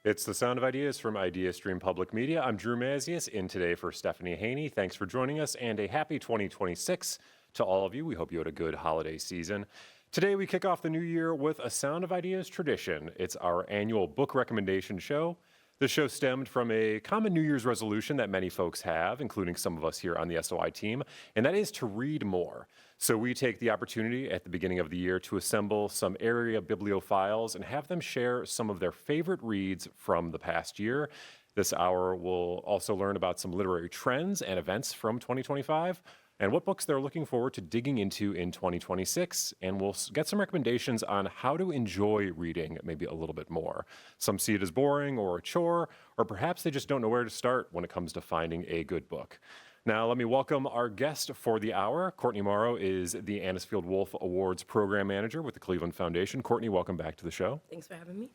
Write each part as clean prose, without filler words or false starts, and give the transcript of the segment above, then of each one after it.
It's the Sound of Ideas from IdeaStream Public Media. I'm Drew Mazius, in today for Stephanie Haney. Thanks for joining us, and a happy 2026 to all of you. We hope you had a good holiday season. Today, we kick off the new year with a Sound of Ideas tradition. It's our annual book recommendation show. The show stemmed from a common New Year's resolution that many folks have, including some of us here on the SOI team, and that is to read more. So we take the opportunity at the beginning of the year to assemble some area bibliophiles and have them share some of their favorite reads from the past year. This hour will also learn about some literary trends and events from 2025 and what books they're looking forward to digging into in 2026. And we'll get some recommendations on how to enjoy reading maybe a little bit more. Some see it as boring or a chore, or perhaps they just don't know where to start when it comes to finding a good book. Now, let me welcome our guest for the hour. Courtney Morrow is the Anisfield Wolf Awards Program Manager with the Cleveland Foundation. Courtney, welcome back to the show. Thanks for having me.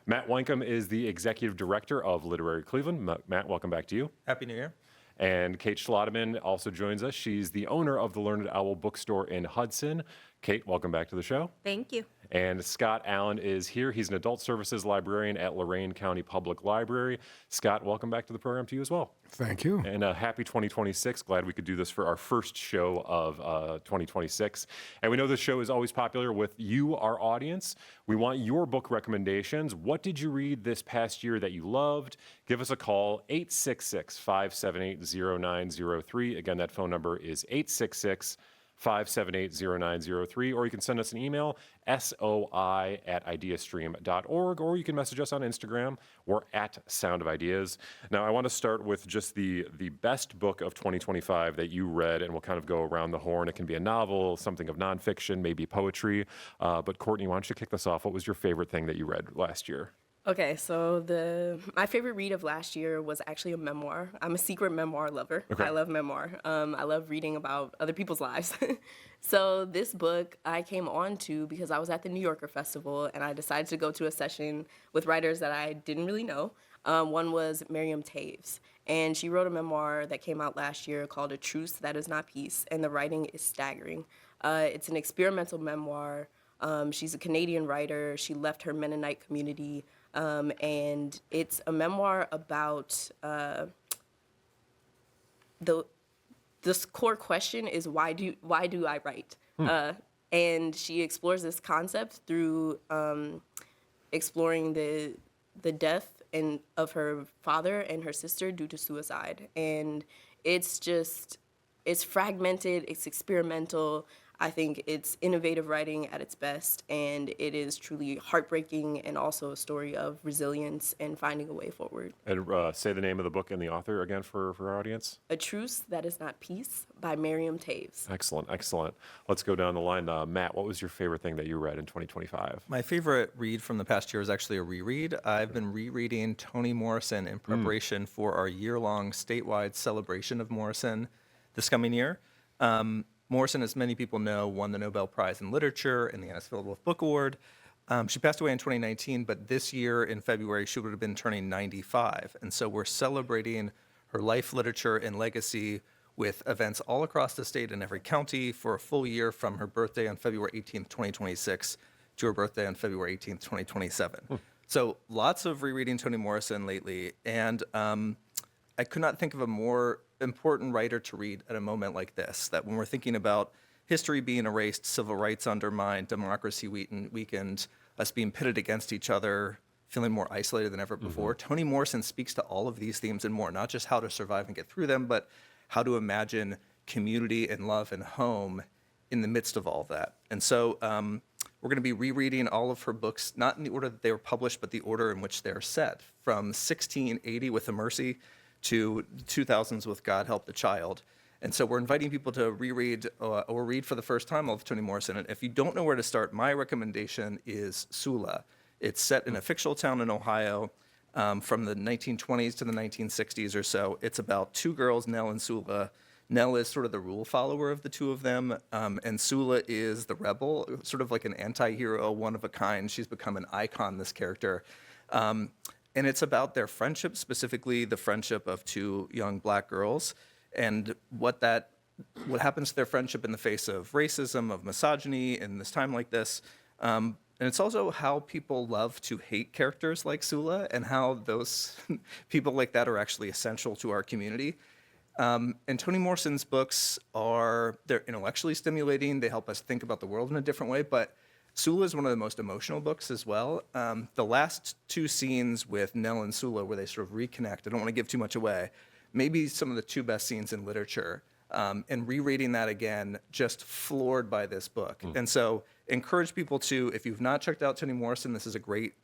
Matt Wynkum is the Executive Director of Literary Cleveland. Matt, welcome back to you. Happy New Year. And Kate Schlotteman also joins us. She's the owner of the Learned Owl Bookstore in Hudson. Kate, welcome back to the show. Thank you. And Scott Allen is here. He's an adult services librarian at Lorain County Public Library. Scott, welcome back to the program to you as well. Thank you. And happy 2026. Glad we could do this for our first show of 2026. And we know this show is always popular with you, our audience. We want your book recommendations. What did you read this past year that you loved? Give us a call, 866-578-0903. Again, that phone number is 866-578-0903, or you can send us an email, soi@ideastream.org, or you can message us on Instagram. We're at Sound of Ideas. Now, I want to start with just the best book of 2025 that you read, and we'll kind of go around the horn. It can be a novel, something of nonfiction, maybe poetry. But Courtney, why don't you kick this off? What was your favorite thing that you read last year? Okay, so my favorite read of last year was actually a memoir. I'm a secret memoir lover. Okay. I love memoir. I love reading about other people's lives. So this book I came on to because I was at the New Yorker Festival and I decided to go to a session with writers that I didn't really know. One was Miriam Taves, and she wrote a memoir that came out last year called A Truce That Is Not Peace, and the writing is staggering. It's an experimental memoir. She's a Canadian writer. She left her Mennonite community. And it's a memoir about this core question is why do I write? And she explores this concept through exploring the death of her father and her sister due to suicide. And it's fragmented, it's experimental. I think it's innovative writing at its best, and it is truly heartbreaking and also a story of resilience and finding a way forward. And say the name of the book and the author again for our audience. A Truce That Is Not Peace by Miriam Taves. Excellent, excellent. Let's go down the line. Matt, what was your favorite thing that you read in 2025? My favorite read from the past year is actually a reread. I've been rereading Toni Morrison in preparation for our year-long statewide celebration of Morrison this coming year. Morrison, as many people know, won the Nobel Prize in Literature and the Anisfield Wolf Book Award. She passed away in 2019, but this year in February, she would have been turning 95. And so we're celebrating her life, literature, and legacy with events all across the state and every county for a full year from her birthday on February 18th, 2026 to her birthday on February 18th, 2027. So lots of rereading Toni Morrison lately. And I could not think of a more important writer to read at a moment like this, that when we're thinking about history being erased, civil rights undermined, democracy weakened, us being pitted against each other, feeling more isolated than ever before, Toni Morrison speaks to all of these themes and more, not just how to survive and get through them, but how to imagine community and love and home in the midst of all of that. And so we're going to be rereading all of her books, not in the order that they were published, but the order in which they're set, from 1680 with the Mercy to 2000s with God Help the Child. And so we're inviting people to reread or read for the first time all of Toni Morrison. And if you don't know where to start, my recommendation is Sula. It's set in a fictional town in Ohio from the 1920s to the 1960s or so. It's about two girls, Nell and Sula. Nell is sort of the rule follower of the two of them, and Sula is the rebel, sort of like an anti-hero, one of a kind. She's become an icon, this character. And it's about their friendship, specifically the friendship of two young black girls, and what happens to their friendship in the face of racism, of misogyny in this time like this. And it's also how people love to hate characters like Sula and how those people like that are actually essential to our community. And Toni Morrison's books they're intellectually stimulating. They help us think about the world in a different way. But Sula is one of the most emotional books as well. The last two scenes with Nell and Sula where they sort of reconnect, I don't want to give too much away, maybe some of the two best scenes in literature. And rereading that again, just floored by this book. And so encourage people to, if you've not checked out Toni Morrison, this is a great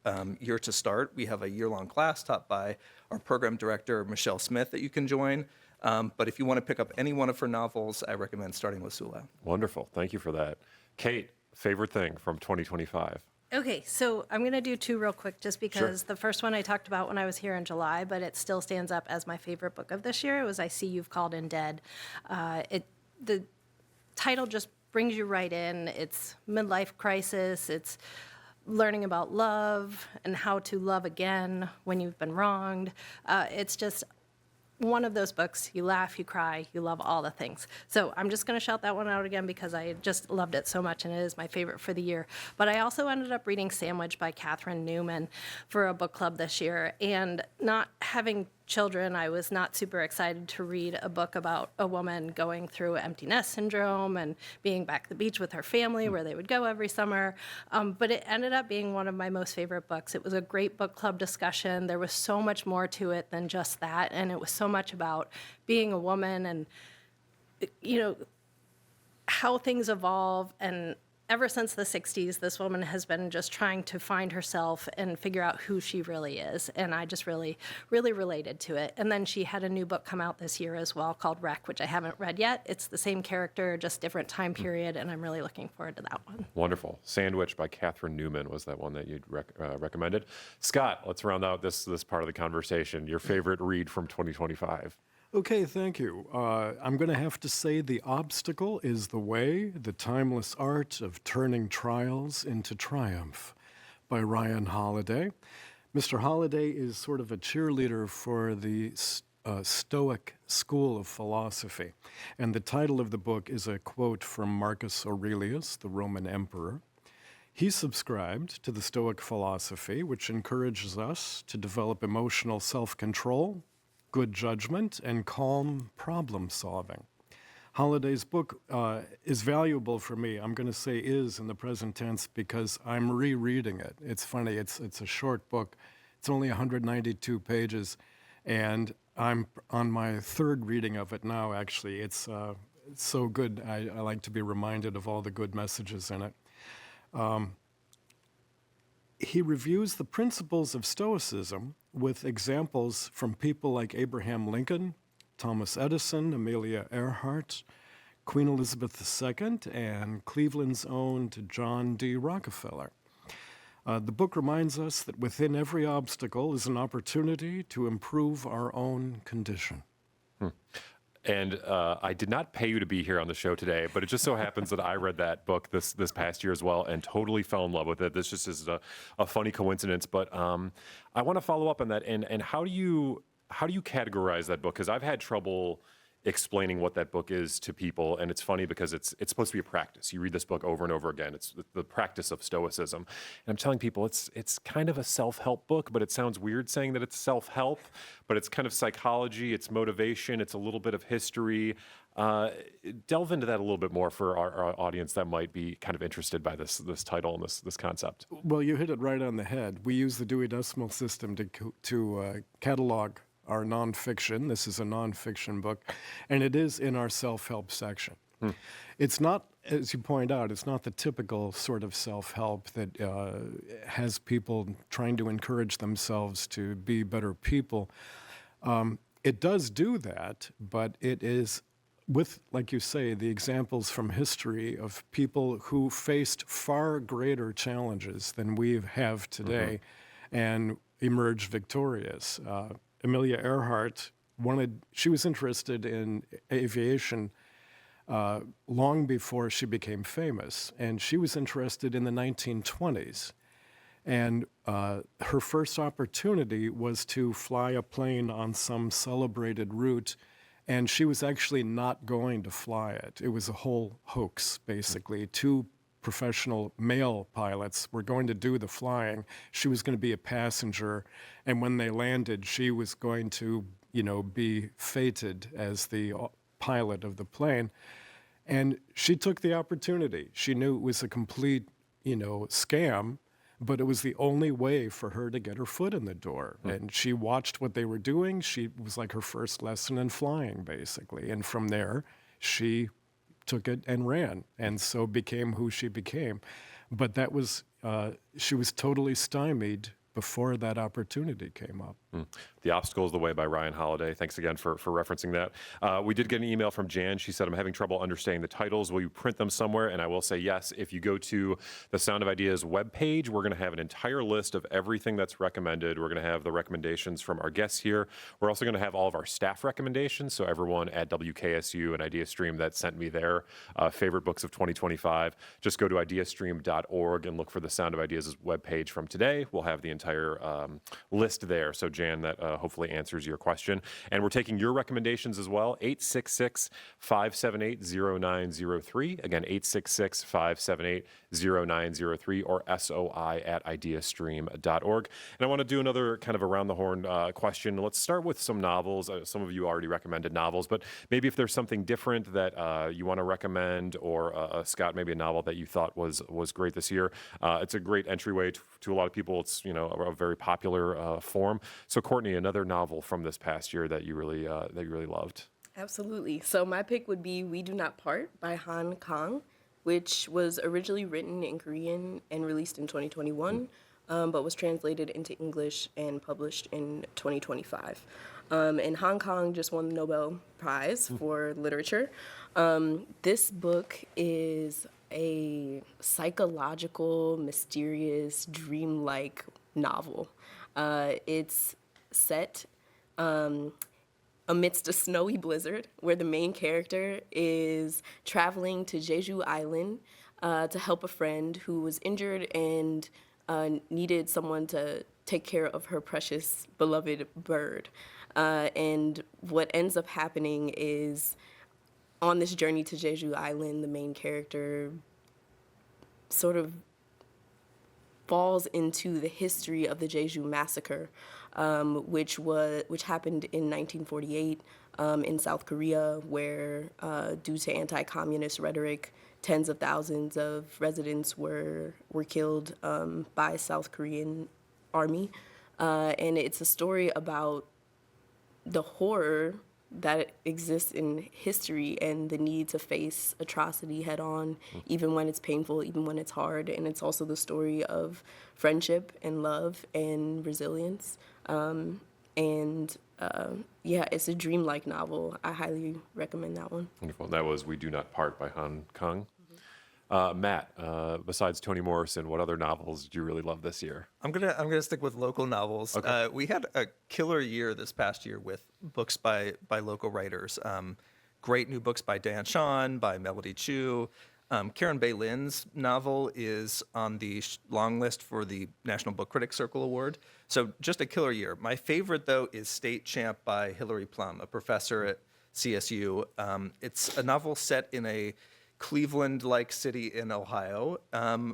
year to start. We have a year-long class taught by our program director, Michelle Smith, that you can join. But if you want to pick up any one of her novels, I recommend starting with Sula. Wonderful. Thank you for that. Kate, favorite thing from 2025? Okay, so I'm going to do two real quick just because the first one I talked about when I was here in July, but it still stands up as my favorite book of this year. It was I See You've Called in Dead. The title just brings you right in. It's midlife crisis. It's learning about love and how to love again when you've been wronged. It's just one of those books, you laugh, you cry, you love all the things. So I'm just going to shout that one out again because I just loved it so much and it is my favorite for the year. But I also ended up reading Sandwich by Catherine Newman for a book club this year. And not having children, I was not super excited to read a book about a woman going through empty nest syndrome and being back at the beach with her family where they would go every summer. But it ended up being one of my most favorite books. It was a great book club discussion. There was so much more to it than just that. And it was so much about being a woman and, you know, how things evolve. And ever since the 60s, this woman has been just trying to find herself and figure out who she really is. And I just really, really related to it. And then she had a new book come out this year as well called Wreck, which I haven't read yet. It's the same character, just different time period. And I'm really looking forward to that one. Wonderful. Sandwich by Catherine Newman was that one that you'd recommended. Scott, let's round out this part of the conversation. Your favorite read from 2025? Okay, thank you. I'm going to have to say The Obstacle is the Way, the Timeless Art of Turning Trials into Triumph by Ryan Holiday. Mr. Holiday is sort of a cheerleader for the Stoic school of philosophy. And the title of the book is a quote from Marcus Aurelius, the Roman emperor. He subscribed to the Stoic philosophy, which encourages us to develop emotional self-control, good judgment, and calm problem solving. Holiday's book is valuable for me. I'm going to say is in the present tense because I'm rereading it. It's funny, it's a short book. It's only 192 pages, and I'm on my third reading of it now, actually. It's so good. I like to be reminded of all the good messages in it. He reviews the principles of Stoicism with examples from people like Abraham Lincoln, Thomas Edison, Amelia Earhart, Queen Elizabeth II, and Cleveland's own John D. Rockefeller. The book reminds us that within every obstacle is an opportunity to improve our own condition. And I did not pay you to be here on the show today, but it just so happens that I read that book this past year as well and totally fell in love with it. This just is a funny coincidence, but I want to follow up on that. And how do you categorize that book? Because I've had trouble explaining what that book is to people, and it's funny because it's supposed to be a practice. You read this book over and over again. It's the practice of Stoicism. And I'm telling people it's kind of a self-help book, but it sounds weird saying that it's self-help, but it's kind of psychology, it's motivation, it's a little bit of history. Delve into that a little bit more for our audience that might be kind of interested by this title and this concept. Well, you hit it right on the head. We use the Dewey Decimal System to catalog our nonfiction. This is a nonfiction book, and it is in our self-help section. It's not, as you point out, it's not the typical sort of self-help that has people trying to encourage themselves to be better people. It does do that, but it is with, like you say, the examples from history of people who faced far greater challenges than we have today and emerged victorious. Amelia Earhart she was interested in aviation long before she became famous, and she was interested in the 1920s. And her first opportunity was to fly a plane on some celebrated route, and she was actually not going to fly it. It was a whole hoax, basically, to professional male pilots were going to do the flying. She was going to be a passenger, and when they landed, she was going to, be fated as the pilot of the plane. And she took the opportunity. She knew it was a complete, scam, but it was the only way for her to get her foot in the door. And she watched what they were doing. She was like her first lesson in flying, basically. And from there, she took it and ran, and so became who she became. But that was, she was totally stymied before that opportunity came up. The Obstacle is the Way by Ryan Holiday. Thanks again for referencing that. We did get an email from Jan. She said, I'm having trouble understanding the titles. Will you print them somewhere? And I will say yes. If you go to the Sound of Ideas webpage, we're going to have an entire list of everything that's recommended. We're going to have the recommendations from our guests here. We're also going to have all of our staff recommendations. So everyone at WKSU and IdeaStream that sent me their favorite books of 2025, just go to ideastream.org and look for the Sound of Ideas webpage from today. We'll have the entire list there. So Jan, that hopefully answers your question. And we're taking your recommendations as well. 866-578-0903. Again, 866-578-0903 or soi@ideastream.org. And I want to do another kind of around the horn question. Let's start with some novels. Some of you already recommended novels, but maybe if there's something different that you want to recommend, or Scott, maybe a novel that you thought was great this year. It's a great entryway to a lot of people. It's a very popular form. So Courtney, another novel from this past year that you really loved. Absolutely. So my pick would be We Do Not Part by Han Kang, which was originally written in Korean and released in 2021, but was translated into English and published in 2025. And Han Kang just won the Nobel Prize for literature. This book is a psychological, mysterious, dreamlike novel. It's set amidst a snowy blizzard where the main character is traveling to Jeju Island to help a friend who was injured and needed someone to take care of her precious beloved bird. And what ends up happening is, on this journey to Jeju Island, the main character sort of falls into the history of the Jeju massacre, which happened in 1948 in South Korea, where due to anti-communist rhetoric, tens of thousands of residents were killed by South Korean army, and it's a story about the horror that exists in history and the need to face atrocity head on, even when it's painful, even when it's hard. And it's also the story of friendship and love and resilience. It's a dreamlike novel. I highly recommend that one. Wonderful. That was We Do Not Part by Han Kang. Matt, besides Toni Morrison, what other novels did you really love this year? I'm gonna stick with local novels. Okay. We had a killer year this past year with books by local writers. Great new books by Dan Shawn, by Melody Chu. Karen Bay Lynn's novel is on the long list for the National Book Critics Circle Award. So just a killer year. My favorite, though, is State Champ by Hilary Plum, a professor at CSU. It's a novel set in a Cleveland-like city in Ohio,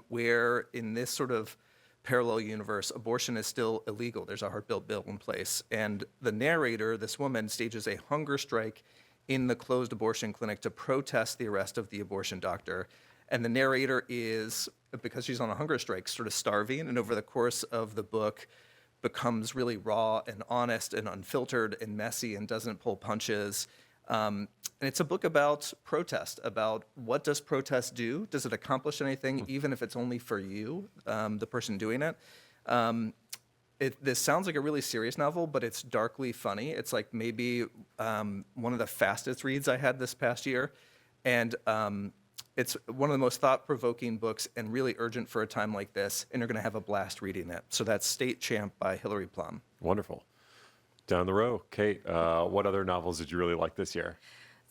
where in this sort of parallel universe, abortion is still illegal. There's a heart-built bill in place. And the narrator, this woman, stages a hunger strike in the closed abortion clinic to protest the arrest of the abortion doctor. And the narrator is, because she's on a hunger strike, sort of starving, and over the course of the book becomes really raw and honest and unfiltered and messy and doesn't pull punches. And it's a book about protest, about what does protest do? Does it accomplish anything, even if it's only for you, the person doing it? This sounds like a really serious novel, but it's darkly funny. It's like maybe one of the fastest reads I had this past year. And it's one of the most thought-provoking books and really urgent for a time like this, and you're going to have a blast reading it. So that's State Champ by Hilary Plum. Wonderful. Down the row, Kate, what other novels did you really like this year?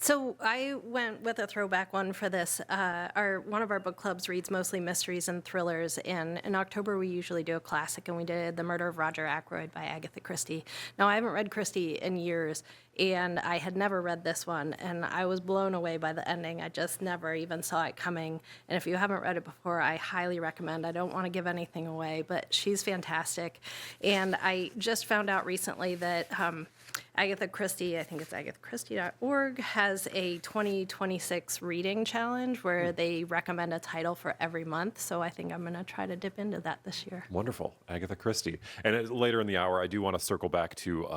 So I went with a throwback one for this. One of our book clubs reads mostly mysteries and thrillers, and in October we usually do a classic, and we did The Murder of Roger Ackroyd by Agatha Christie. Now I haven't read Christie in years, and I had never read this one, and I was blown away by the ending. I just never even saw it coming. And if you haven't read it before, I highly recommend. I don't want to give anything away, but she's fantastic. And I just found out recently that Agatha Christie, I think it's agathachristie.org, has a 2026 reading challenge where they recommend a title for every month. So I think I'm going to try to dip into that this year. Wonderful, Agatha Christie. And later in the hour, I do want to circle back to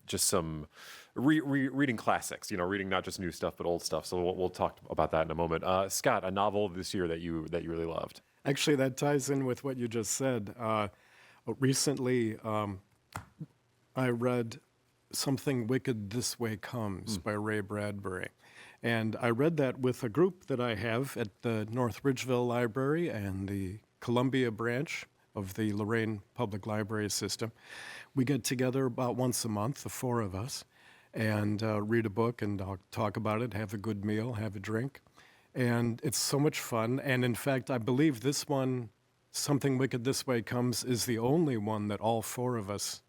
just some reading classics. Reading not just new stuff but old stuff. So we'll talk about that in a moment. Scott, a novel this year that you really loved. Actually, that ties in with what you just said. Recently, I read Something Wicked This Way Comes by Ray Bradbury. And I read that with a group that I have at the North Ridgeville Library and the Columbia branch of the Lorraine Public Library System. We get together about once a month, the four of us, and read a book and talk about it, have a good meal, have a drink. And it's so much fun. And in fact, I believe this one, Something Wicked This Way Comes, is the only one that all four of us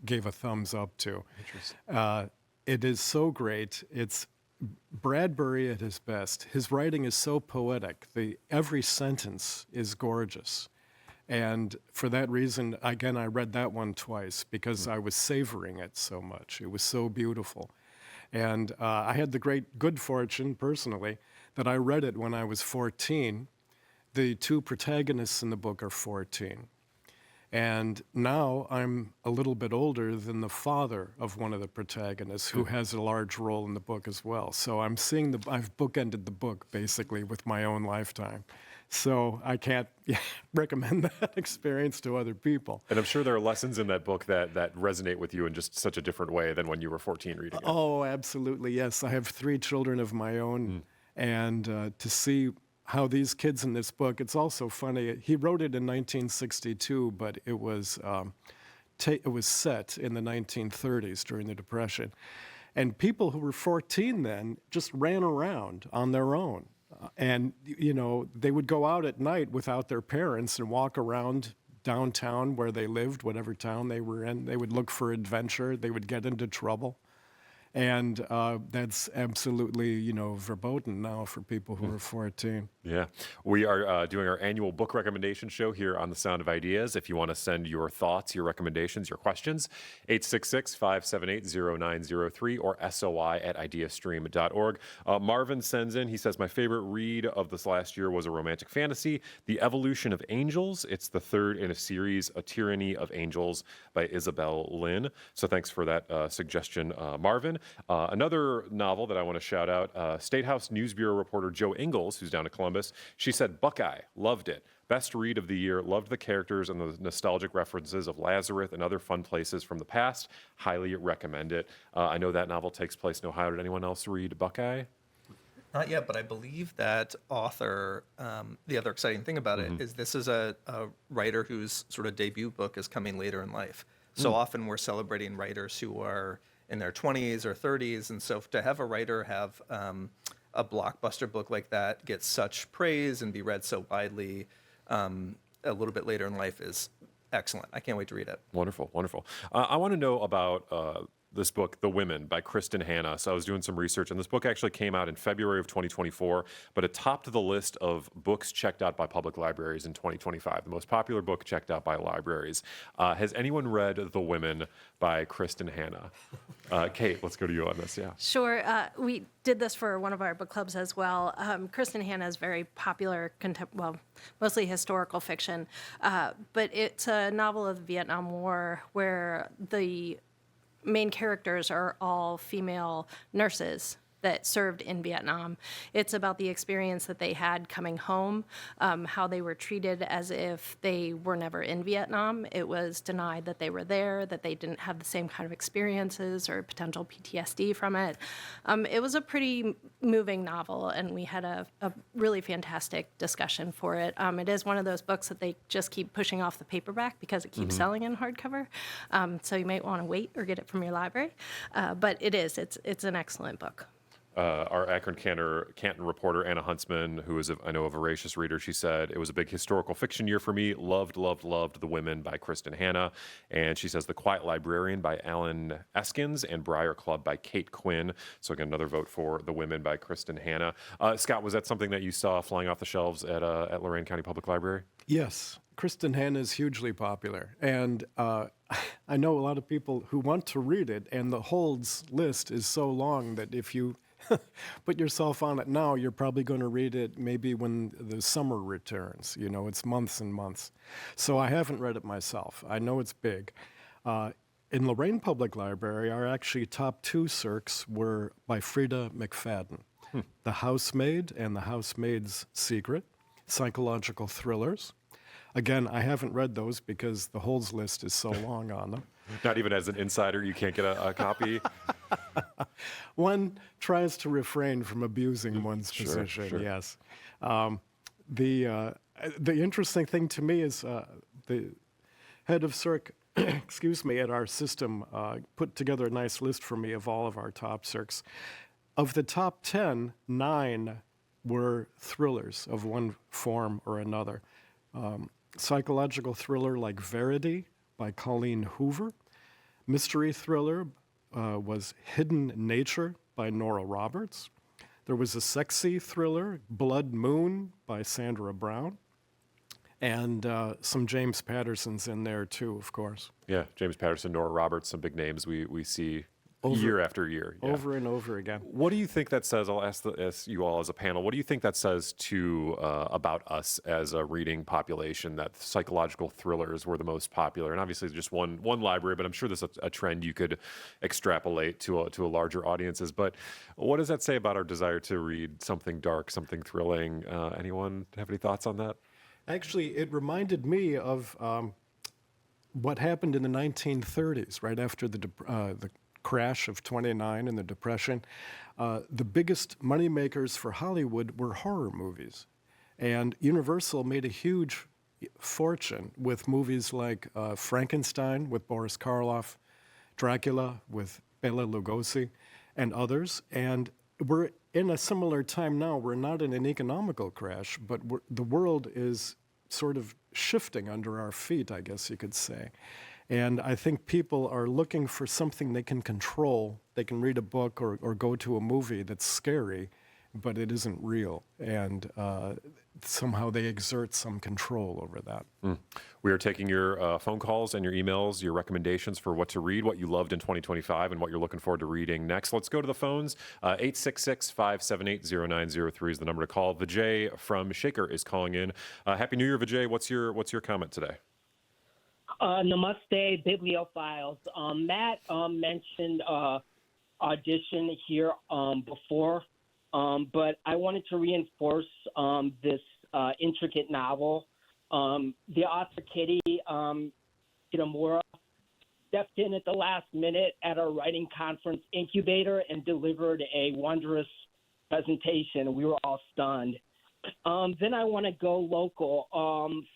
gave a thumbs up to. Interesting. It is so great. It's Bradbury at his best. His writing is so poetic. Every sentence is gorgeous. And for that reason, again, I read that one twice because I was savoring it so much. It was so beautiful. And I had the good fortune, personally, that I read it when I was 14. The two protagonists in the book are 14. And now I'm a little bit older than the father of one of the protagonists, who has a large role in the book as well. So I've bookended the book basically with my own lifetime. So I can't recommend that experience to other people. And I'm sure there are lessons in that book that resonate with you in just such a different way than when you were 14 reading it. Oh, absolutely, yes. I have 3 children of my own, and to see how these kids in this book, it's also funny. He wrote it in 1962, but it was set in the 1930s during the Depression. And people who were 14 then just ran around on their own. And, they would go out at night without their parents and walk around downtown where they lived, whatever town they were in. They would look for adventure. They would get into trouble. And that's absolutely, verboten now for people who are 14. Yeah. We are doing our annual book recommendation show here on The Sound of Ideas. If you want to send your thoughts, your recommendations, your questions, 866-578-0903 or soi@ideastream.org. Marvin sends in, he says, my favorite read of this last year was a romantic fantasy, The Evolution of Angels. It's the third in a series, A Tyranny of Angels by Isabel Lynn. So thanks for that suggestion, Marvin. Another novel that I want to shout out, State House News Bureau reporter Jo Ingalls, who's down in Columbus, she said, Buckeye, loved it. Best read of the year, loved the characters and the nostalgic references of Lazarus and other fun places from the past. Highly recommend it. I know that novel takes place in Ohio. Did anyone else read Buckeye? Not yet, but I believe that author, the other exciting thing about it is this is a writer whose sort of debut book is coming later in life. So often we're celebrating writers who are in their 20s or 30s. And so to have a writer have a blockbuster book like that get such praise and be read so widely a little bit later in life is excellent. I can't wait to read it. Wonderful, wonderful. I want to know about this book, The Women by Kristen Hanna. So I was doing some research, and this book actually came out in February of 2024, but it topped the list of books checked out by public libraries in 2025, the most popular book checked out by libraries. Has anyone read The Women by Kristen Hanna? Kate, let's go to you on this, yeah. Sure. We did this for one of our book clubs as well. Kristen Hanna is very popular, mostly historical fiction, but it's a novel of the Vietnam War where the main characters are all female nurses that served in Vietnam. It's about the experience that they had coming home, how they were treated as if they were never in Vietnam. It was denied that they were there, that they didn't have the same kind of experiences or potential PTSD from it. It was a pretty moving novel, and we had a really fantastic discussion for it. It is one of those books that they just keep pushing off the paperback because it keeps selling in hardcover. So you might want to wait or get it from your library. But it's an excellent book. our Akron Canton reporter, Anna Huntsman, who is, I know, a voracious reader, she said, it was a big historical fiction year for me. Loved, loved, loved The Women by Kristen Hanna. And she says The Quiet Librarian by Alan Eskins and Briar Club by Kate Quinn. So again, another vote for The Women by Kristen Hanna. Scott, was that something that you saw flying off the shelves at Lorain County Public Library? Yes, Kristen Hanna is hugely popular, and I know a lot of people who want to read it, and the holds list is so long that if you put yourself on it now, you're probably going to read it maybe when the summer returns. You know, it's months and months. So I haven't read it myself. I know it's big. In Lorain Public Library, our actually top two circs were by Frida McFadden, The Housemaid and The Housemaid's Secret, psychological thrillers. Again, I haven't read those because the holds list is so long on them. Not even as an insider, you can't get a copy? One tries to refrain from abusing one's position, sure. yes. The interesting thing to me is the head of circ, excuse me, at our system put together a nice list for me of all of our top circs. Of the top 10, 9 were thrillers of one form or another. Psychological thriller like Verity by Colleen Hoover. Mystery thriller was Hidden Nature by Nora Roberts. There was a sexy thriller, Blood Moon by Sandra Brown. And some James Patterson's in there too, of course. Yeah, James Patterson, Nora Roberts, some big names we see year after year. Yeah. Over and over again. What do you think that says? I'll ask you all as a panel. What do you think that says about us as a reading population? That psychological thrillers were the most popular, and obviously just one library. But I'm sure there's a trend you could extrapolate to a larger audiences. But what does that say about our desire to read something dark, something thrilling? Anyone have any thoughts on that? Actually, it reminded me of what happened in the 1930s, right after the crash of '29 and the Depression. The biggest moneymakers for Hollywood were horror movies. And Universal made a huge fortune with movies like Frankenstein with Boris Karloff, Dracula with Bela Lugosi, and others. And we're in a similar time now. We're not in an economical crash, but the world is sort of shifting under our feet, I guess you could say. And I think people are looking for something they can control. They can read a book or go to a movie that's scary, but it isn't real. And somehow they exert some control over that. We are taking your phone calls and your emails, your recommendations for what to read, what you loved in 2025, and what you're looking forward to reading next. Let's go to the phones. 866-578-0903 is the number to call. Vijay from Shaker is calling in. Happy New Year, Vijay. What's your comment today? Namaste, Bibliophiles. Matt mentioned Audition here before, but I wanted to reinforce this intricate novel. The author, Katie Kitamura, stepped in at the last minute at our writing conference incubator and delivered a wondrous presentation. We were all stunned. Then I want to go local.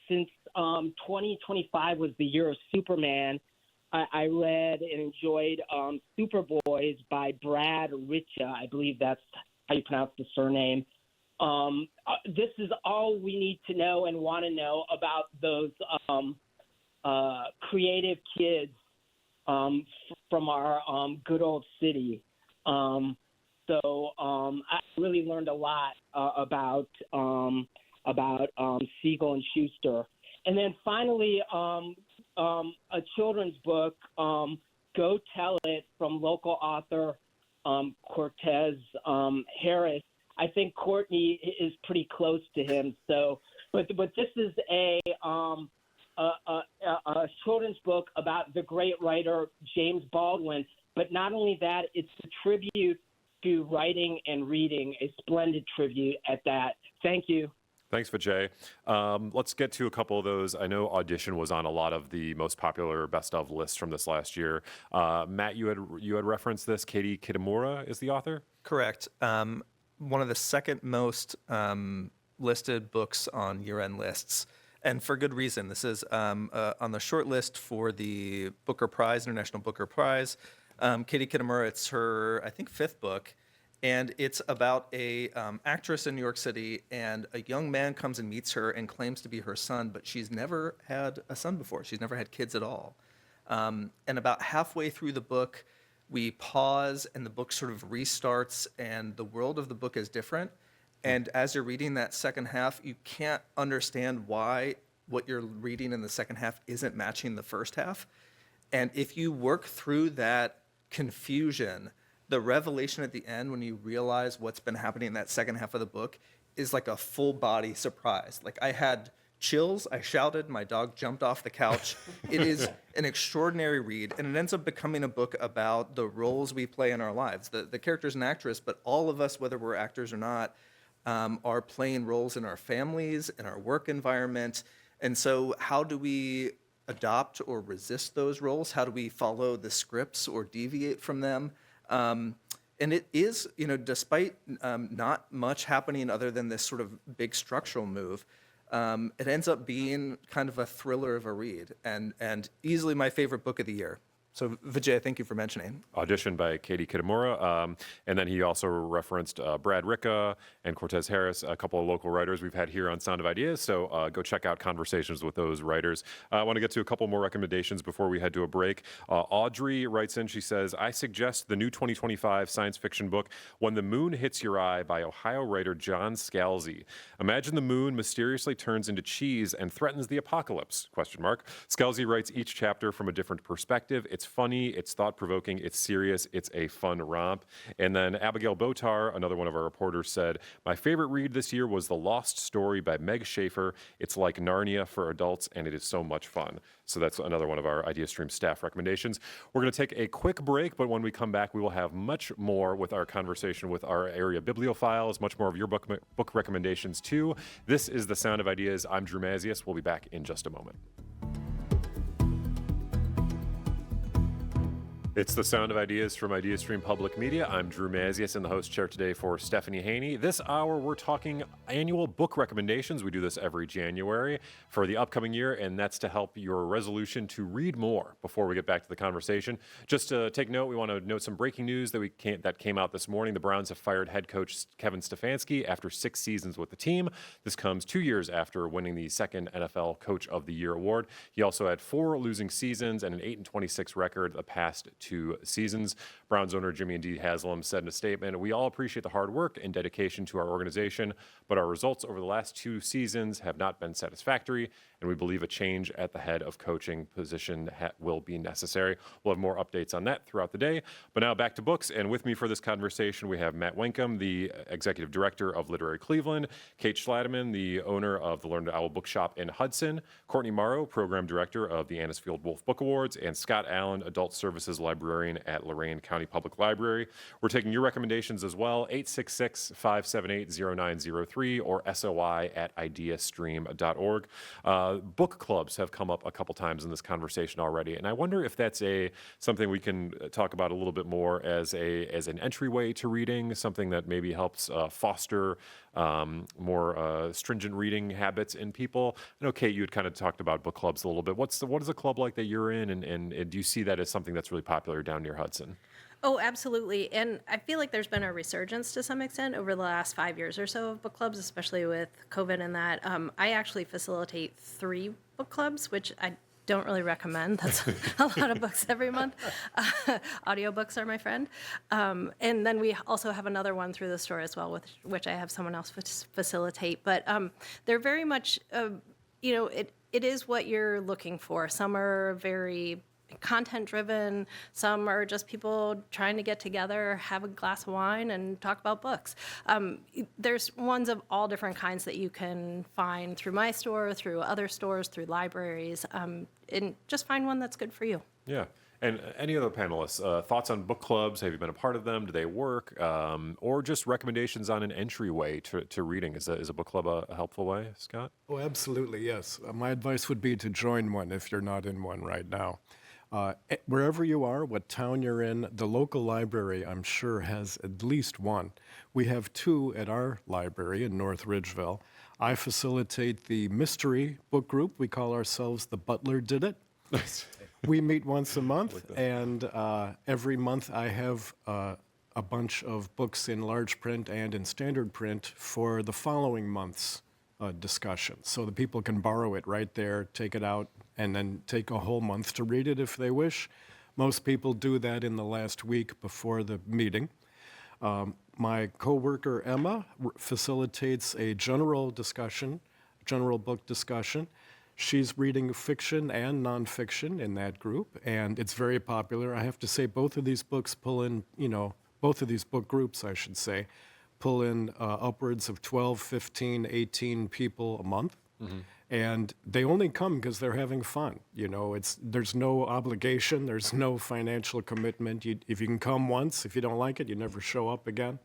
Since 2025 was the year of Superman, I read and enjoyed Superboys by Brad Richa. I believe that's how you pronounce the surname. This is all we need to know and want to know about those creative kids from our good old city. So I really learned a lot about Siegel and Schuster. And then finally, a children's book, Go Tell It, from local author Cortez Harris. I think Courtney is pretty close to him. So, but this is a children's book about the great writer James Baldwin. But not only that, it's a tribute to writing and reading, a splendid tribute at that. Thank you. Thanks, Vijay. Let's get to a couple of those. I know Audition was on a lot of the most popular best of lists from this last year. Matt, you had referenced this. Katie Kitamura is the author? Correct. One of the second most listed books on year-end lists, and for good reason. This is on the short list for the Booker Prize, International Booker Prize. Katie Kitamura, it's her, I think, 5th book, And it's about a actress in New York City, and a young man comes and meets her and claims to be her son, but she's never had a son before. She's never had kids at all. And about halfway through the book, we pause, and the book sort of restarts, and the world of the book is different. And as you're reading that second half, you can't understand why what you're reading in the second half isn't matching the first half. And if you work through that confusion, the revelation at the end, when you realize what's been happening in that second half of the book, is like a full body surprise. Like, I had chills, I shouted, my dog jumped off the couch. It is an extraordinary read, and it ends up becoming a book about the roles we play in our lives. The character's an actress, but all of us, whether we're actors or not, are playing roles in our families, in our work environment. And so how do we adopt or resist those roles? How do we follow the scripts or deviate from them? And it is, despite not much happening other than this sort of big structural move, it ends up being kind of a thriller of a read, and easily my favorite book of the year. So, Vijay, thank you for mentioning. Audition by Katie Kitamura. And then he also referenced Brad Ricka and Cortez Harris, a couple of local writers we've had here on Sound of Ideas. So go check out conversations with those writers. I want to get to a couple more recommendations before we head to a break. Audrey writes in, she says, I suggest the new 2025 science fiction book, When the Moon Hits Your Eye by Ohio writer John Scalzi. Imagine the moon mysteriously turns into cheese and threatens the apocalypse, ? Scalzi writes each chapter from a different perspective. It's funny, it's thought-provoking, it's serious, it's a fun romp. And then Abigail Botar, another one of our reporters, said, my favorite read this year was The Lost Story by Meg Schaefer. It's like Narnia for adults, and it is so much fun. So that's another one of our IdeaStream staff recommendations. We're going to take a quick break, but when we come back, we will have much more with our conversation with our area bibliophiles, much more of your book recommendations too. This is The Sound of Ideas. I'm Drew Mazius. We'll be back in just a moment. It's The Sound of Ideas from IdeaStream Public Media. I'm Drew Mazius in the host chair today for Stephanie Haney. This hour, we're talking annual book recommendations. We do this every January for the upcoming year, and that's to help your resolution to read more. Before we get back to the conversation, just to take note, we want to note some breaking news that came out this morning. The Browns have fired head coach Kevin Stefanski after 6 seasons with the team. This comes 2 years after winning the second NFL Coach of the Year award. He also had 4 losing seasons and an 8-26 record the past 2 seasons. Browns owner Jimmy and Dee Haslam said in a statement, we all appreciate the hard work and dedication to our organization, but our results over the last 2 seasons have not been satisfactory, and we believe a change at the head of coaching position will be necessary. We'll have more updates on that throughout the day. But now back to books, and with me for this conversation, we have Matt Wenkum, the executive director of Literary Cleveland, Kate Schlademan, the owner of the Learned Owl Bookshop in Hudson, Courtney Morrow, program director of the Anisfield Wolf Book Awards, and Scott Allen, adult services librarian at Lorain County Public Library. We're taking your recommendations as well, 866-578-0903 or soi@ideastream.org. Book clubs have come up a couple times in this conversation already, and I wonder if that's something we can talk about a little bit more as an entryway to reading, something that maybe helps foster more stringent reading habits in people. I know, Kate, you had kind of talked about book clubs a little bit. What is a club like that you're in, and do you see that as something that's really popular down near Hudson? Oh, absolutely. And I feel like there's been a resurgence to some extent over the last 5 years or so of book clubs, especially with COVID and that. I actually facilitate 3 book clubs, which I don't really recommend. That's a lot of books every month. Audiobooks are my friend. And then we also have another one through the store as well, with which I have someone else facilitate. But they're very much, it is what you're looking for. Some are very content driven, some are just people trying to get together, have a glass of wine, and talk about books. There's ones of all different kinds that you can find through my store, through other stores, through libraries, and just find one that's good for you. Yeah. And any other panelists, thoughts on book clubs? Have you been a part of them? Do they work? Or just recommendations on an entryway to reading? Is a book club a helpful way, Scott? Oh, absolutely, yes. My advice would be to join one if you're not in one right now. Wherever you are, what town you're in, the local library, I'm sure, has at least one. We have 2 at our library in North Ridgeville. I facilitate the mystery book group. We call ourselves The Butler Did It. We meet once a month, and every month I have a a bunch of books in large print and in standard print for the following month's discussion. So the people can borrow it right there, take it out, and then take a whole month to read it if they wish. Most people do that in the last week before the meeting. My coworker Emma facilitates a general discussion, general book discussion. She's reading fiction and nonfiction in that group, and it's very popular. I have to say, both of these books pull in, both of these book groups, I should say, pull in upwards of 12, 15, 18 people a month. And they only come because they're having fun. There's no obligation, there's no financial commitment. If you can come once, if you don't like it, you never show up again.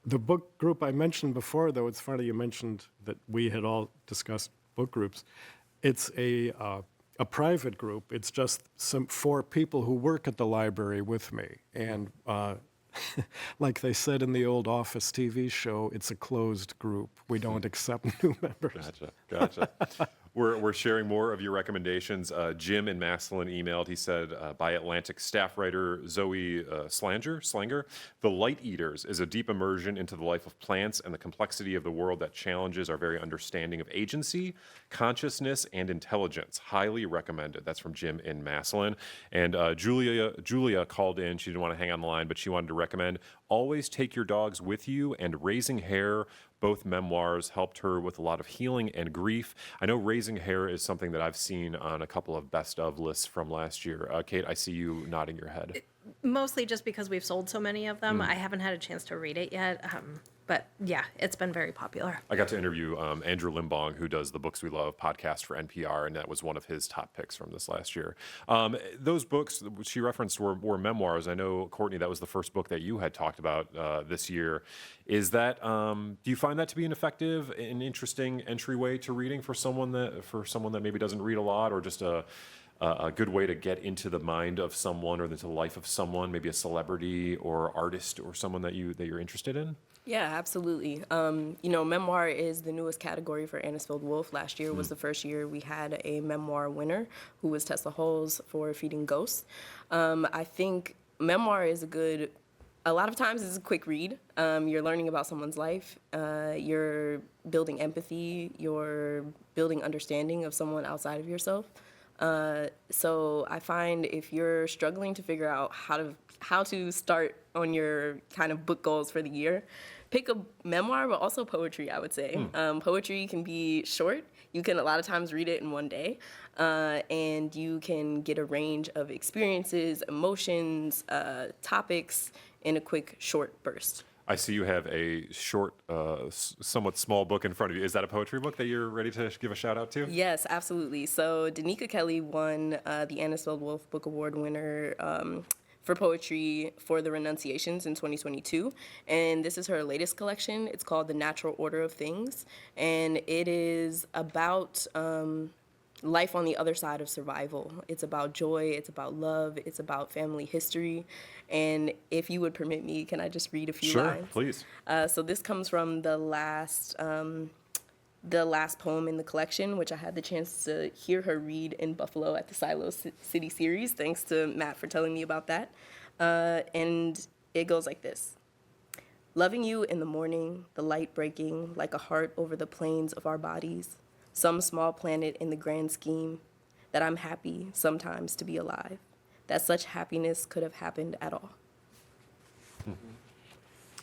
The book group I mentioned before, though, it's funny you mentioned that we had all discussed book groups. It's a private group. It's just 4 people who work at the library with me. And like they said in the old Office TV show, it's a closed group. We don't accept new members. Gotcha. We're sharing more of your recommendations. Jim in Massillon emailed. He said, by Atlantic staff writer Zoe Slanger, The Light Eaters is a deep immersion into the life of plants and the complexity of the world that challenges our very understanding of agency, consciousness, and intelligence. Highly recommended. That's from Jim in Massillon. And Julia called in. She didn't want to hang on the line, but she wanted to recommend Always Take Your Dogs With You and Raising Hair. Both memoirs helped her with a lot of healing and grief. I know Raising Hair is something that I've seen on a couple of best of lists from last year. Kate, I see you nodding your head. Mostly just because we've sold so many of them. I haven't had a chance to read it yet. But yeah, it's been very popular. I got to interview Andrew Limbong, who does the Books We Love podcast for NPR, and that was one of his top picks from this last year. Those books she referenced were memoirs. I know, Courtney, that was the first book that you had talked about this year. Is that do you find that to be an effective and interesting entryway to reading for someone that maybe doesn't read a lot, or just a good way to get into the mind of someone or into the life of someone, maybe a celebrity or artist or someone that you're interested in? Yeah, absolutely. Memoir is the newest category for Anisfield Wolf. Last year was the first year we had a memoir winner, who was Tessa Holes for Feeding Ghosts. I think memoir is a lot of times it's a quick read. You're learning about someone's life. You're building empathy. You're building understanding of someone outside of yourself. So I find if you're struggling to figure out how to start on your kind of book goals for the year, pick a memoir, but also poetry, I would say. Poetry can be short. You can a lot of times read it in one day, and you can get a range of experiences, emotions, topics in a quick, short burst. I see you have a short, somewhat small book in front of you. Is that a poetry book that you're ready to give a shout out to? Yes, absolutely. So Danica Kelly won the Anisfield Wolf Book Award winner for poetry for the Renunciations in 2022. And this is her latest collection. It's called The Natural Order of Things. And it is about life on the other side of survival. It's about joy, it's about love, it's about family history. And if you would permit me, can I just read a few lines? Sure, please. So this comes from the last poem in the collection, which I had the chance to hear her read in Buffalo at the Silo City Series. Thanks to Matt for telling me about that. And it goes like this. Loving you in the morning, the light breaking like a heart over the plains of our bodies. Some small planet in the grand scheme, that I'm happy sometimes to be alive, that such happiness could have happened at all.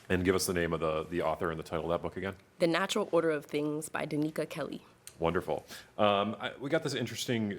And give us the name of the author and the title of that book again. The Natural Order of Things by Danica Kelly. Wonderful. We got this interesting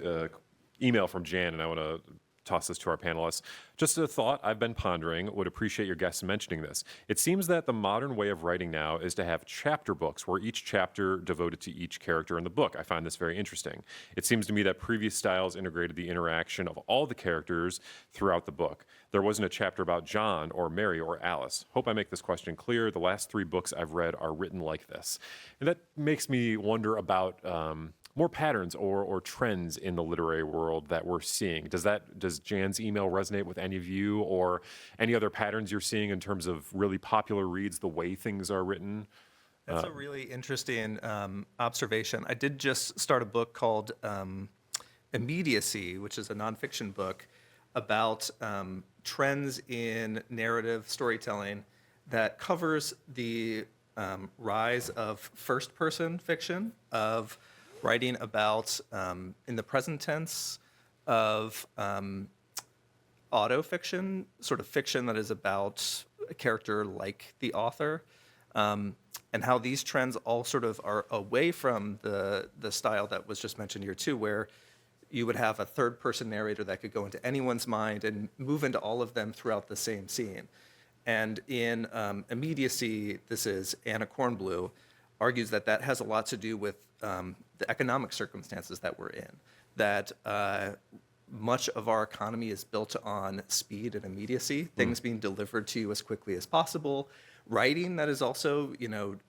email from Jan, and I want to toss this to our panelists. Just a thought I've been pondering, would appreciate your guests mentioning this. It seems that the modern way of writing now is to have chapter books where each chapter devoted to each character in the book. I find this very interesting. It seems to me that previous styles integrated the interaction of all the characters throughout the book. There wasn't a chapter about John or Mary or Alice. Hope I make this question clear. The last 3 books I've read are written like this. And that makes me wonder about more patterns or trends in the literary world that we're seeing. Does Jan's email resonate with any of you, or any other patterns you're seeing in terms of really popular reads, the way things are written? That's a really interesting observation. I did just start a book called Immediacy, which is a nonfiction book about trends in narrative storytelling that covers the rise of first-person fiction, of writing about, in the present tense, of autofiction, sort of fiction that is about a character like the author, and how these trends all sort of are away from the style that was just mentioned here too, where you would have a third-person narrator that could go into anyone's mind and move into all of them throughout the same scene. And in immediacy, this is Anna Kornblue, argues that that has a lot to do with the economic circumstances that we're in, that much of our economy is built on speed and immediacy, things being delivered to you as quickly as possible, writing that is also,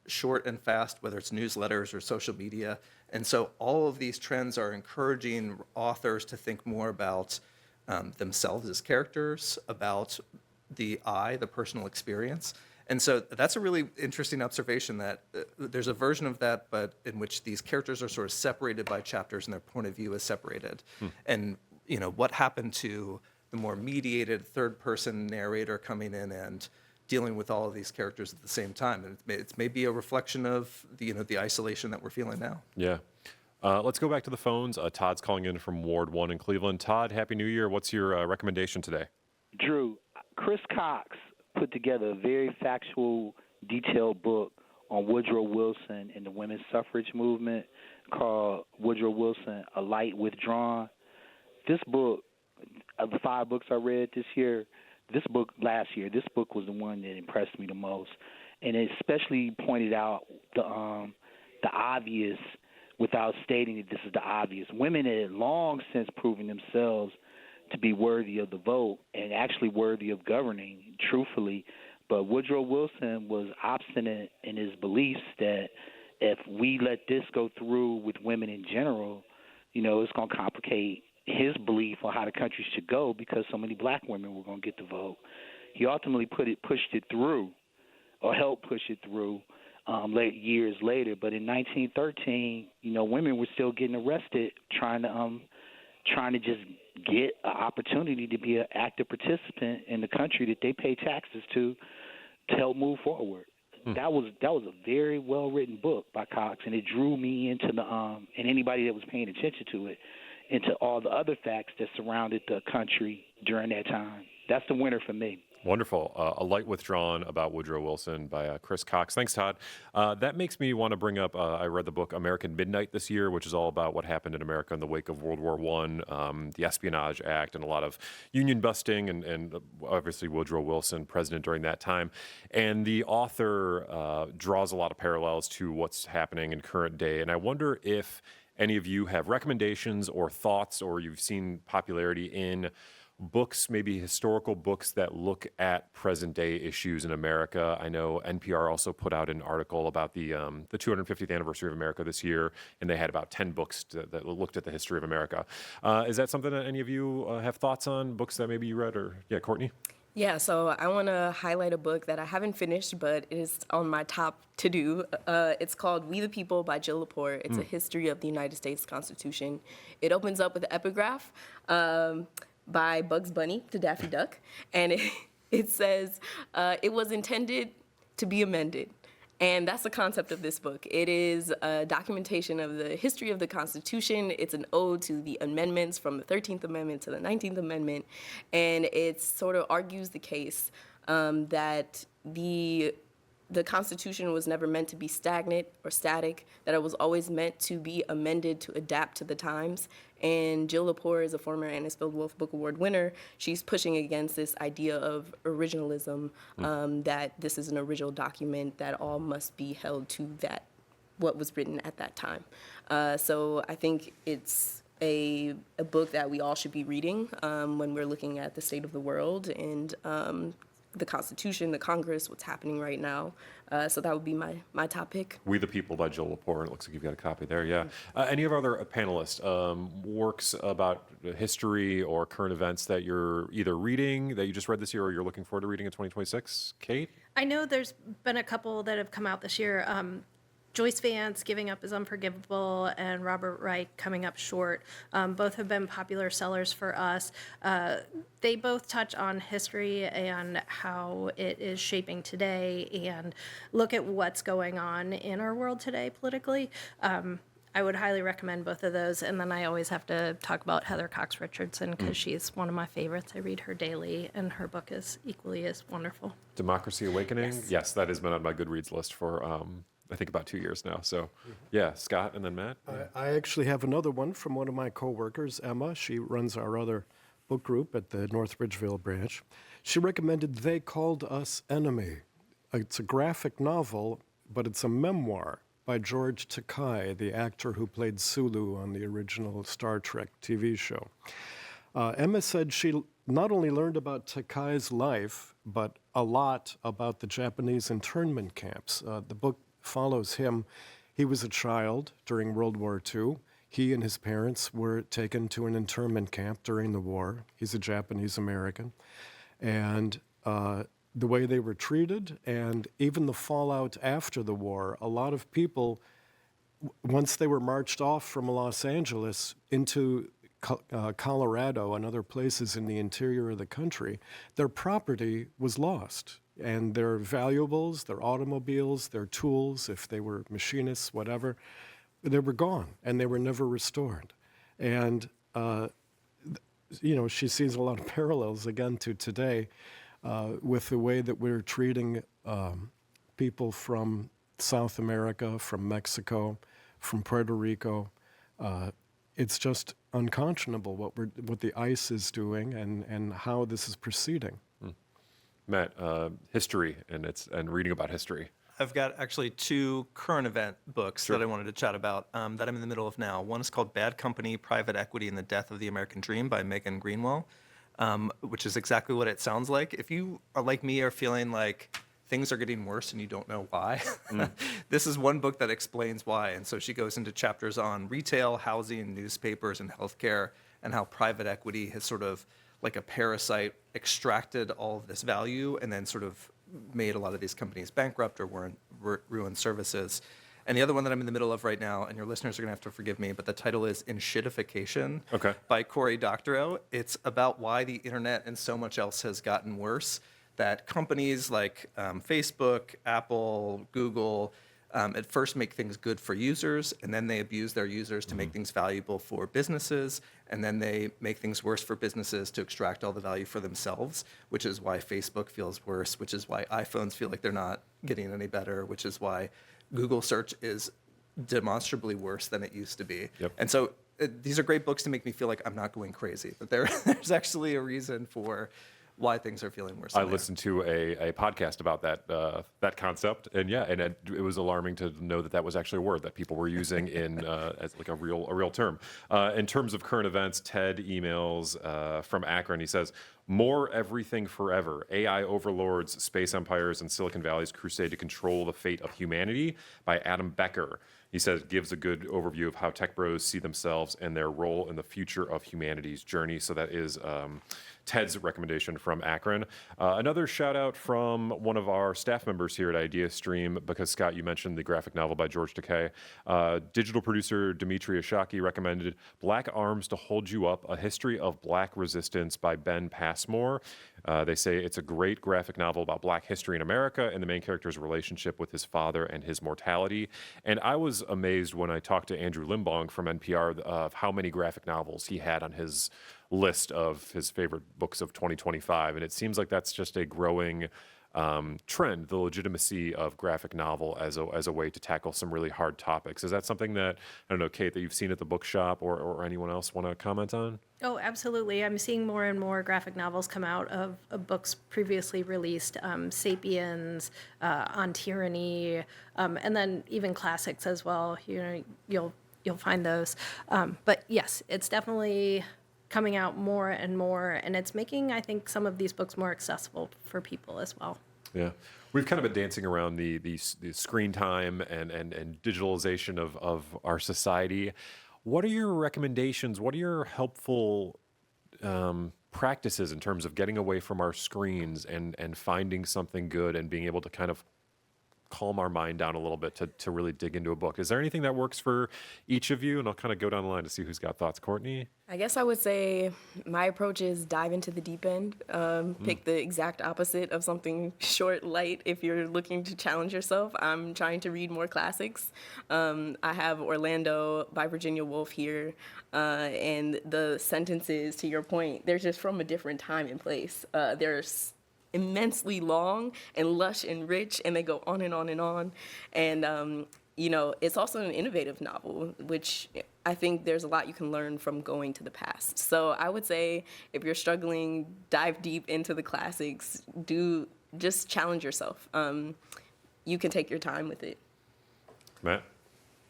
short and fast, whether it's newsletters or social media. And so all of these trends are encouraging authors to think more about themselves as characters, about the personal experience. And so that's a really interesting observation that there's a version of that, but in which these characters are sort of separated by chapters and their point of view is separated. And, what happened to the more mediated third-person narrator coming in and dealing with all of these characters at the same time. And it's maybe a reflection of the isolation that we're feeling now. Yeah. Let's go back to the phones. Todd's calling in from Ward 1 in Cleveland. Todd, Happy New Year. What's your recommendation today? Drew, Chris Cox put together a very factual, detailed book on Woodrow Wilson and the women's suffrage movement called Woodrow Wilson, A Light Withdrawn. This book, of the 5 books I read this year, this book was the one that impressed me the most. And it especially pointed out the obvious without stating that this is the obvious. Women had long since proven themselves to be worthy of the vote and actually worthy of governing, truthfully. But Woodrow Wilson was obstinate in his beliefs that if we let this go through with women in general, it's going to complicate his belief on how the country should go because so many black women were going to get the vote. He ultimately pushed it through, or helped push it through years later. But in 1913, women were still getting arrested trying to just get an opportunity to be an active participant in the country that they pay taxes to help move forward. That was a very well written book by Cox, and it drew me into the and anybody that was paying attention to it, into all the other facts that surrounded the country during that time. That's the winner for me. Wonderful. A Light Withdrawn about Woodrow Wilson by Chris Cox. Thanks, Todd. That makes me want to bring up, I read the book American Midnight this year, which is all about what happened in America in the wake of World War I, the Espionage Act, and a lot of union busting, and obviously Woodrow Wilson, president during that time. And the author draws a lot of parallels to what's happening in current day. And I wonder if any of you have recommendations or thoughts, or you've seen popularity in books, maybe historical books that look at present day issues in America. I know NPR also put out an article about the 250th anniversary of America this year, and they had about 10 books that looked at the history of America. Is that something that any of you have thoughts on, books that maybe you read? Or yeah, Courtney? Yeah, so I want to highlight a book that I haven't finished, but is on my top to do. It's called We the People by Jill Lepore. It's a history of the United States Constitution. It opens up with an epigraph by Bugs Bunny to Daffy Duck, and it says, it was intended to be amended. And that's the concept of this book. It is a documentation of the history of the Constitution. It's an ode to the amendments from the 13th Amendment to the 19th Amendment. And it sort of argues the case that the Constitution was never meant to be stagnant or static, that it was always meant to be amended to adapt to the times. And Jill Lepore is a former Anna Spilled Wolf Book Award winner. She's pushing against this idea of originalism, that this is an original document, that all must be held to that, what was written at that time. So I think it's a book that we all should be reading when we're looking at the state of the world and the Constitution, the Congress, what's happening right now. So that would be my top pick. We the People by Jill Lepore. It looks like you've got a copy there, yeah. Any of our other panelists, works about history or current events that you're either reading, that you just read this year, or you're looking forward to reading in 2026? Kate? I know there's been a couple that have come out this year. Joyce Vance, Giving Up is Unforgivable, and Robert Reich, Coming Up Short. Both have been popular sellers for us. They both touch on history and how it is shaping today and look at what's going on in our world today politically. I would highly recommend both of those. And then I always have to talk about Heather Cox Richardson because she's one of my favorites. I read her daily, and her book is equally as wonderful. Democracy Awakening. Yes, that has been on my Goodreads list for I think about 2 years now. So, yeah, Scott and then Matt. I actually have another one from one of my coworkers, Emma. She runs our other book group at the North Ridgeville branch. She recommended They Called Us Enemy. It's a graphic novel, but it's a memoir by George Takei, the actor who played Sulu on the original Star Trek TV show. Emma said she not only learned about Takei's life, but a lot about the Japanese internment camps. The book follows him. He was a child during World War II. He and his parents were taken to an internment camp during the war. He's a Japanese American. And the way they were treated and even the fallout after the war, a lot of people, once they were marched off from Los Angeles into Colorado and other places in the interior of the country, their property was lost. And their valuables, their automobiles, their tools, if they were machinists, whatever, they were gone and they were never restored. And, she sees a lot of parallels again to today with the way that we're treating people from South America, from Mexico, from Puerto Rico. It's just unconscionable what the ICE is doing and how this is proceeding. Matt, history and reading about history. I've got actually 2 current event books that I wanted to chat about that I'm in the middle of now. One is called Bad Company, Private Equity and the Death of the American Dream by Megan Greenwell, which is exactly what it sounds like. If you are like me, are feeling like things are getting worse and you don't know why, this is one book that explains why. And so she goes into chapters on retail, housing, newspapers, and healthcare, and how private equity has sort of, like a parasite, extracted all of this value and then sort of made a lot of these companies bankrupt or ruined services. And the other one that I'm in the middle of right now, and your listeners are going to have to forgive me, but the title is Enshittification by Cory Doctorow. It's about why the internet and so much else has gotten worse, that companies like Facebook, Apple, Google, at first make things good for users, and then they abuse their users to make things valuable for businesses, and then they make things worse for businesses to extract all the value for themselves, which is why Facebook feels worse, which is why iPhones feel like they're not getting any better, which is why Google search is demonstrably worse than it used to be. Yep. And so these are great books to make me feel like I'm not going crazy, but there's actually a reason for why things are feeling worse. I listened to a podcast about that concept, and it was alarming to know that was actually a word that people were using in as like a real term. In terms of current events, Ted emails from Akron. He says, "More everything forever. AI overlords, space empires, and Silicon Valley's crusade to control the fate of humanity" by Adam Becker. He says gives a good overview of how tech bros see themselves and their role in the future of humanity's journey. So that is Ted's recommendation from Akron. Another shout out from one of our staff members here at Idea Stream, because Scott, you mentioned the graphic novel by George Takei. Digital producer Dimitri Ashaki recommended Black Arms to Hold You Up, A History of Black Resistance by Ben Passmore. They say it's a great graphic novel about Black history in America and the main character's relationship with his father and his mortality. And I was amazed when I talked to Andrew Limbong from NPR of how many graphic novels he had on his list of his favorite books of 2025. And it seems like that's just a growing trend, the legitimacy of graphic novel as a way to tackle some really hard topics. Is that something that, I don't know, Kate, that you've seen at the bookshop or anyone else want to comment on? Oh, absolutely. I'm seeing more and more graphic novels come out of books previously released, Sapiens, On Tyranny, and then even classics as well. You'll find those. But yes, it's definitely coming out more and more, and it's making, I think, some of these books more accessible for people as well. Yeah. We've kind of been dancing around the screen time and digitalization of our society. What are your recommendations? What are your helpful practices in terms of getting away from our screens and finding something good and being able to kind of calm our mind down a little bit to really dig into a book. Is there anything that works for each of you? And I'll kind of go down the line to see who's got thoughts. Courtney? I guess I would say my approach is dive into the deep end. Pick the exact opposite of something short, light. If you're looking to challenge yourself, I'm trying to read more classics. I have Orlando by Virginia Woolf here, and the sentences, to your point, they're just from a different time and place. They're immensely long and lush and rich, and they go on and on and on. And it's also an innovative novel, which I think there's a lot you can learn from going to the past. So I would say if you're struggling, dive deep into the classics. Just challenge yourself. You can take your time with it. Matt?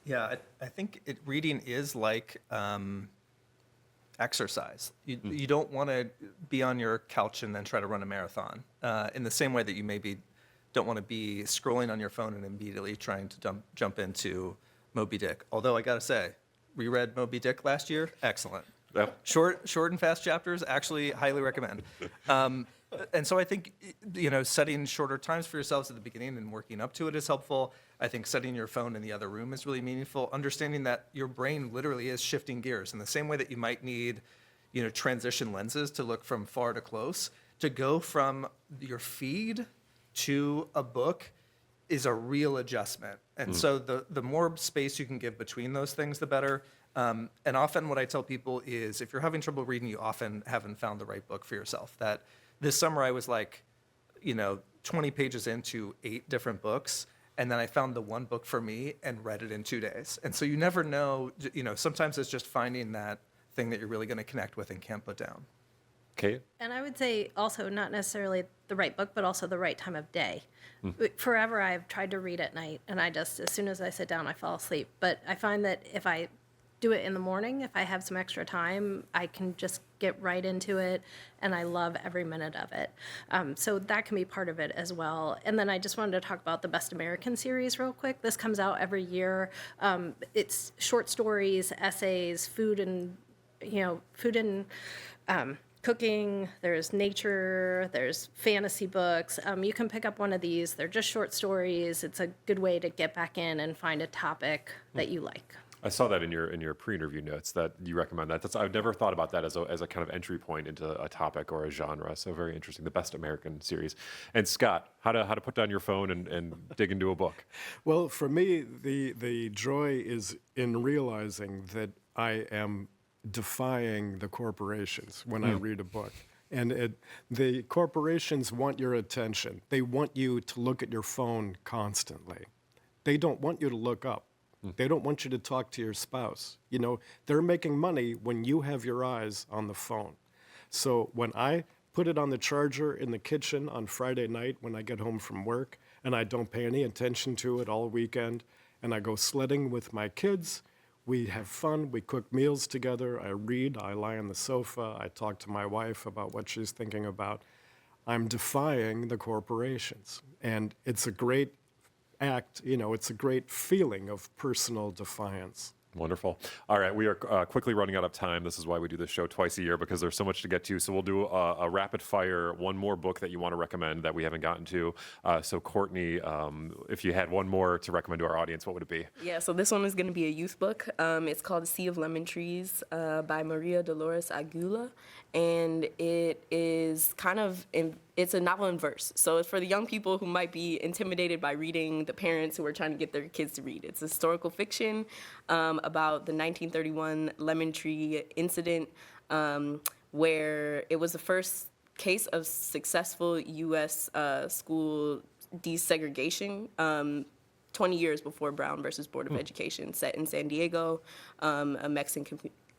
Yeah, I think reading is like exercise. You don't want to be on your couch and then try to run a marathon. In the same way that you maybe don't want to be scrolling on your phone and immediately trying to jump into Moby Dick. Although I gotta say, reread Moby Dick last year, excellent. Yep. Short and fast chapters, actually highly recommend. And so I think, setting shorter times for yourselves at the beginning and working up to it is helpful. I think setting your phone in the other room is really meaningful. Understanding that your brain literally is shifting gears in the same way that you might need, transition lenses to look from far to close. To go from your feed to a book is a real adjustment. And so the more space you can give between those things, the better. And often what I tell people is if you're having trouble reading, you often haven't found the right book for yourself. That this summer I was 20 pages into 8 different books, and then I found the one book for me and read it in 2 days. And so you never know, sometimes it's just finding that thing that you're really going to connect with and can't put down. Kate? And I would say also not necessarily the right book, but also the right time of day. Forever I've tried to read at night, and as soon as I sit down, I fall asleep. But I find that if I do it in the morning, if I have some extra time, I can just get right into it, and I love every minute of it. So that can be part of it as well. And then I just wanted to talk about the Best American series real quick. This comes out every year. It's short stories, essays, food and cooking, there's nature, there's fantasy books. You can pick up one of these. They're just short stories. It's a good way to get back in and find a topic that you like. I saw that in your pre-interview notes that you recommend that. I've never thought about that as a kind of entry point into a topic or a genre. So very interesting. The Best American series. And Scott, how to put down your phone and dig into a book? Well, for me, the joy is in realizing that I am defying the corporations when I read a book. And the corporations want your attention. They want you to look at your phone constantly. They don't want you to look up. They don't want you to talk to your spouse. They're making money when you have your eyes on the phone. So when I put it on the charger in the kitchen on Friday night when I get home from work, and I don't pay any attention to it all weekend, and I go sledding with my kids, we have fun, we cook meals together, I read, I lie on the sofa, I talk to my wife about what she's thinking about. I'm defying the corporations. And it's a great act, it's a great feeling of personal defiance. Wonderful. All right, we are quickly running out of time. This is why we do this show twice a year, because there's so much to get to. So we'll do a rapid fire, one more book that you want to recommend that we haven't gotten to. So Courtney, if you had one more to recommend to our audience, what would it be? Yeah, so this one is going to be a youth book. It's called Sea of Lemon Trees by Maria Dolores Aguila. And it is it's a novel in verse. So it's for the young people who might be intimidated by reading, the parents who are trying to get their kids to read. It's historical fiction about the 1931 lemon tree incident, where it was the first case of successful U.S. School desegregation, 20 years before Brown versus Board of Education, set in San Diego.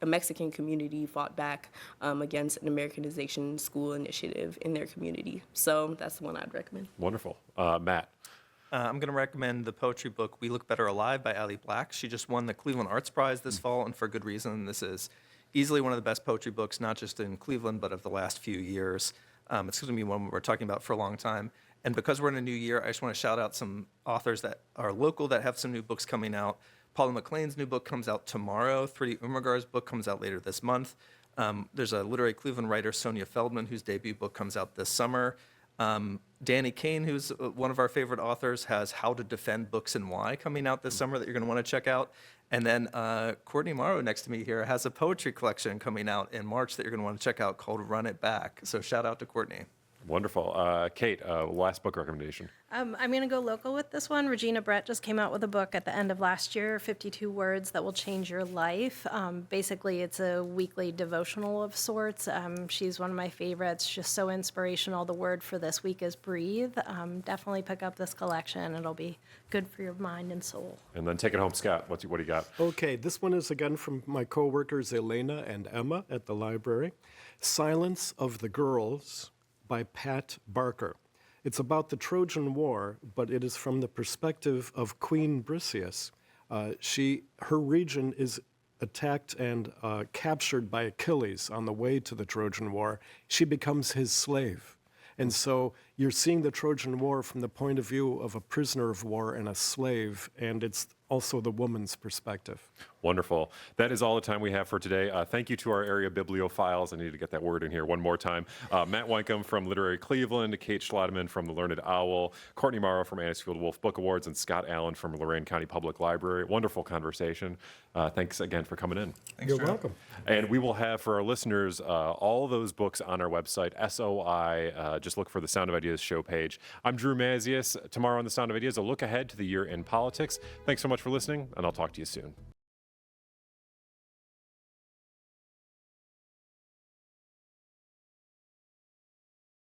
A Mexican community fought back against an Americanization school initiative in their community. So that's the one I'd recommend. Wonderful. Matt? I'm going to recommend the poetry book We Look Better Alive by Allie Black. She just won the Cleveland Arts Prize this fall, and for good reason. This is easily one of the best poetry books, not just in Cleveland, but of the last few years. It's going to be one we're talking about for a long time. And because we're in a new year, I just want to shout out some authors that are local that have some new books coming out. Paula McLean's new book comes out tomorrow. Thrity Umagar's book comes out later this month. There's a literary Cleveland writer, Sonia Feldman, whose debut book comes out this summer. Danny Kane, who's one of our favorite authors, has How to Defend Books and Why coming out this summer that you're going to want to check out. And then Courtney Morrow next to me here has a poetry collection coming out in March that you're going to want to check out called Run It Back. So shout out to Courtney. Wonderful. Kate, last book recommendation. I'm going to go local with this one. Regina Brett just came out with a book at the end of last year, 52 Words That Will Change Your Life. Basically, it's a weekly devotional of sorts. She's one of my favorites, just so inspirational. The word for this week is breathe. Definitely pick up this collection. It'll be good for your mind and soul. And then take it home, Scott. What do you got? Okay, this one is again from my coworkers Elena and Emma at the library. Silence of the Girls by Pat Barker. It's about the Trojan War, but it is from the perspective of Queen Briseis. Her region is attacked and captured by Achilles on the way to the Trojan War. She becomes his slave. And so you're seeing the Trojan War from the point of view of a prisoner of war and a slave, and it's also the woman's perspective. Wonderful. That is all the time we have for today. Thank you to our area bibliophiles. I need to get that word in here one more time. Matt Wynkum from Literary Cleveland, Kate Schlademan from The Learned Owl, Courtney Morrow from Anisfield Wolf Book Awards, and Scott Allen from Lorain County Public Library. Wonderful conversation. Thanks again for coming in. You're welcome. And we will have for our listeners all those books on our website, SOI. Just look for the Sound of Ideas show page. I'm Drew Mazius. Tomorrow on the Sound of Ideas, a look ahead to the year in politics. Thanks so much for listening, and I'll talk to you soon.